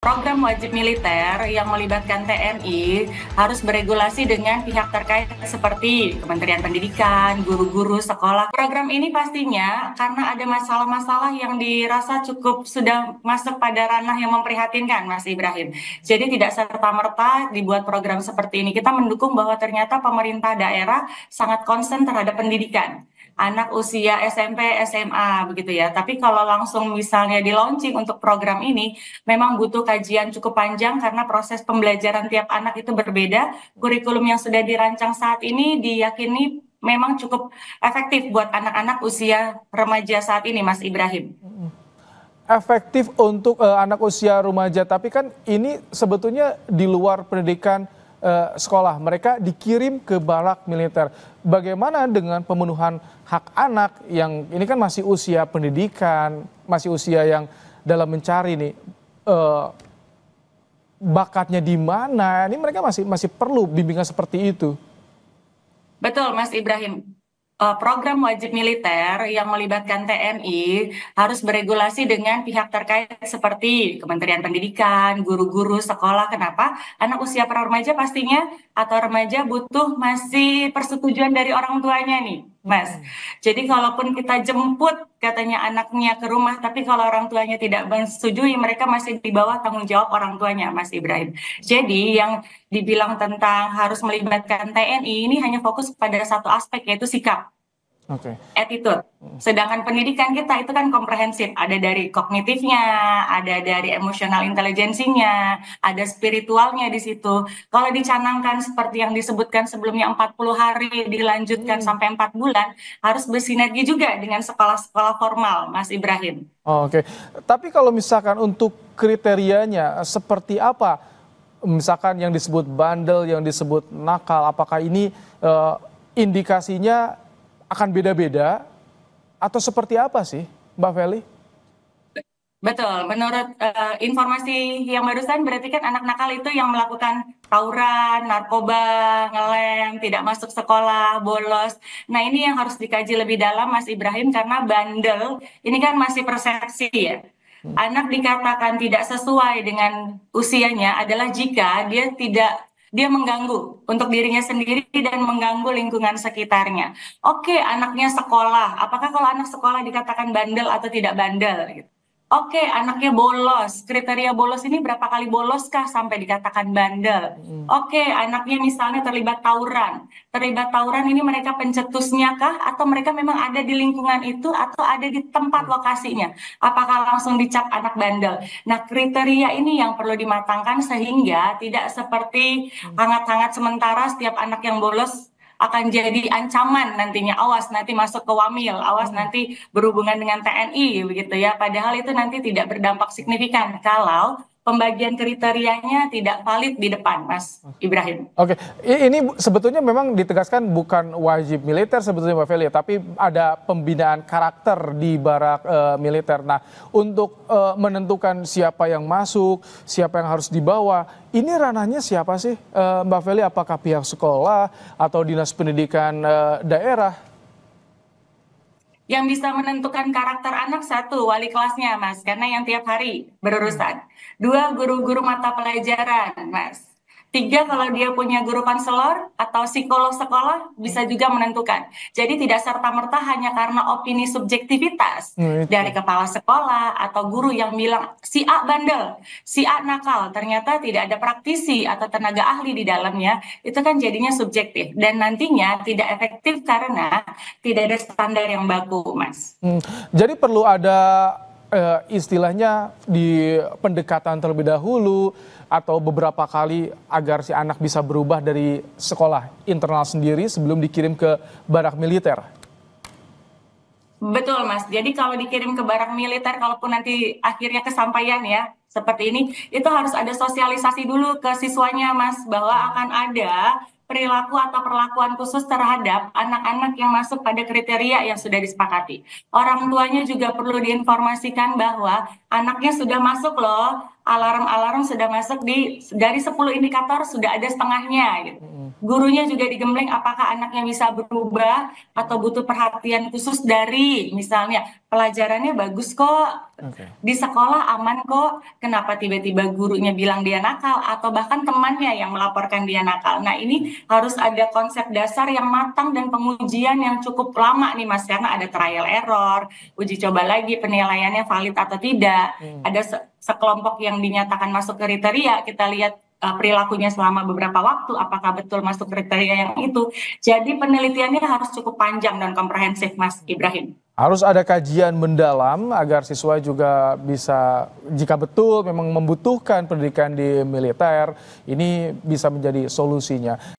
Program wajib militer yang melibatkan TNI harus beregulasi dengan pihak terkait seperti Kementerian Pendidikan, guru-guru, sekolah. Program ini pastinya karena ada masalah-masalah yang dirasa cukup sudah masuk pada ranah yang memprihatinkan, Mas Ibrahim. Jadi tidak serta-merta dibuat program seperti ini. Kita mendukung bahwa ternyata pemerintah daerah sangat concern terhadap pendidikan anak usia SMP, SMA begitu ya. Tapi kalau langsung misalnya di launching untuk program ini, memang butuh kajian cukup panjang karena proses pembelajaran tiap anak itu berbeda. Kurikulum yang sudah dirancang saat ini diyakini memang cukup efektif buat anak-anak usia remaja saat ini, Mas Ibrahim. Efektif untuk anak usia remaja, tapi kan ini sebetulnya di luar pendidikan sekolah, mereka dikirim ke barak militer. Bagaimana dengan pemenuhan hak anak yang ini kan masih usia pendidikan, masih usia yang dalam mencari nih bakatnya di mana? Ini mereka masih perlu bimbingan seperti itu. Betul, Mas Ibrahim. Program wajib militer yang melibatkan TNI harus beregulasi dengan pihak terkait seperti Kementerian Pendidikan, guru-guru, sekolah. Kenapa? Anak usia pra remaja pastinya atau remaja butuh masih persetujuan dari orang tuanya nih, Mas. Jadi kalaupun kita jemput katanya anaknya ke rumah, tapi kalau orang tuanya tidak menyetujui, mereka masih di bawah tanggung jawab orang tuanya, Mas Ibrahim. Jadi yang dibilang tentang harus melibatkan TNI ini hanya fokus pada satu aspek yaitu sikap. Attitude. Sedangkan pendidikan kita itu kan komprehensif, ada dari kognitifnya, ada dari emosional intelijensinya, ada spiritualnya di situ. Kalau dicanangkan seperti yang disebutkan sebelumnya 40 hari dilanjutkan sampai 4 bulan, harus bersinergi juga dengan sekolah-sekolah formal, Mas Ibrahim. Oke, tapi kalau misalkan untuk kriterianya seperti apa? Misalkan yang disebut bandel, yang disebut nakal, apakah ini indikasinya akan beda-beda atau seperti apa sih, Mbak Feli? Betul, menurut informasi yang barusan berarti kan anak nakal itu yang melakukan tawuran, narkoba, ngelem, tidak masuk sekolah, bolos. Nah ini yang harus dikaji lebih dalam Mas Ibrahim karena bandel ini kan masih persepsi ya. Anak dikatakan tidak sesuai dengan usianya adalah jika dia mengganggu untuk dirinya sendiri dan mengganggu lingkungan sekitarnya. Oke, anaknya sekolah. Apakah kalau anak sekolah dikatakan bandel atau tidak bandel? Gitu. Oke, anaknya bolos. Kriteria bolos ini berapa kali boloskah sampai dikatakan bandel? Oke, anaknya misalnya terlibat tawuran. Terlibat tawuran ini mereka pencetusnya kah? Atau mereka memang ada di lingkungan itu atau ada di tempat lokasinya? Apakah langsung dicap anak bandel? Nah, kriteria ini yang perlu dimatangkan sehingga tidak seperti hangat-hangat sementara setiap anak yang bolos akan jadi ancaman nantinya, awas nanti masuk ke Wamil, awas nanti berhubungan dengan TNI begitu ya. Padahal itu nanti tidak berdampak signifikan kalau pembagian kriterianya tidak valid di depan, Mas Ibrahim. Oke, ini sebetulnya memang ditegaskan bukan wajib militer sebetulnya Mbak Feli, tapi ada pembinaan karakter di barak militer. Nah, untuk menentukan siapa yang masuk, siapa yang harus dibawa, ini ranahnya siapa sih Mbak Feli? Apakah pihak sekolah atau dinas pendidikan daerah? Yang bisa menentukan karakter anak satu, wali kelasnya, Mas, karena yang tiap hari berurusan. Dua, guru-guru mata pelajaran, Mas. Tiga, kalau dia punya guru konselor atau psikolog sekolah, bisa juga menentukan. Jadi tidak serta-merta hanya karena opini subjektivitas dari kepala sekolah atau guru yang bilang, si A bandel, si A nakal, ternyata tidak ada praktisi atau tenaga ahli di dalamnya, itu kan jadinya subjektif. Dan nantinya tidak efektif karena tidak ada standar yang baku, Mas. Jadi perlu ada istilahnya di pendekatan terlebih dahulu atau beberapa kali agar si anak bisa berubah dari sekolah internal sendiri sebelum dikirim ke barak militer. Betul, Mas. Jadi kalau dikirim ke barak militer, kalaupun nanti akhirnya kesampaian ya, seperti ini, itu harus ada sosialisasi dulu ke siswanya, Mas, bahwa akan ada perilaku atau perlakuan khusus terhadap anak-anak yang masuk pada kriteria yang sudah disepakati. Orang tuanya juga perlu diinformasikan bahwa anaknya sudah masuk loh, alarm-alarm sudah masuk dari 10 indikator sudah ada setengahnya gitu. Gurunya juga digembleng apakah anaknya bisa berubah atau butuh perhatian khusus dari misalnya pelajarannya bagus kok, Oke. di sekolah aman kok, kenapa tiba-tiba gurunya bilang dia nakal atau bahkan temannya yang melaporkan dia nakal. Nah, ini harus ada konsep dasar yang matang dan pengujian yang cukup lama nih Mas, karena ada trial error, uji coba lagi penilaiannya valid atau tidak. Ada sekelompok yang dinyatakan masuk kriteria, kita lihat perilakunya selama beberapa waktu, apakah betul masuk kriteria yang itu. Jadi penelitiannya harus cukup panjang dan komprehensif, Mas Ibrahim. Harus ada kajian mendalam agar siswa juga bisa, jika betul memang membutuhkan pendidikan di militer, ini bisa menjadi solusinya.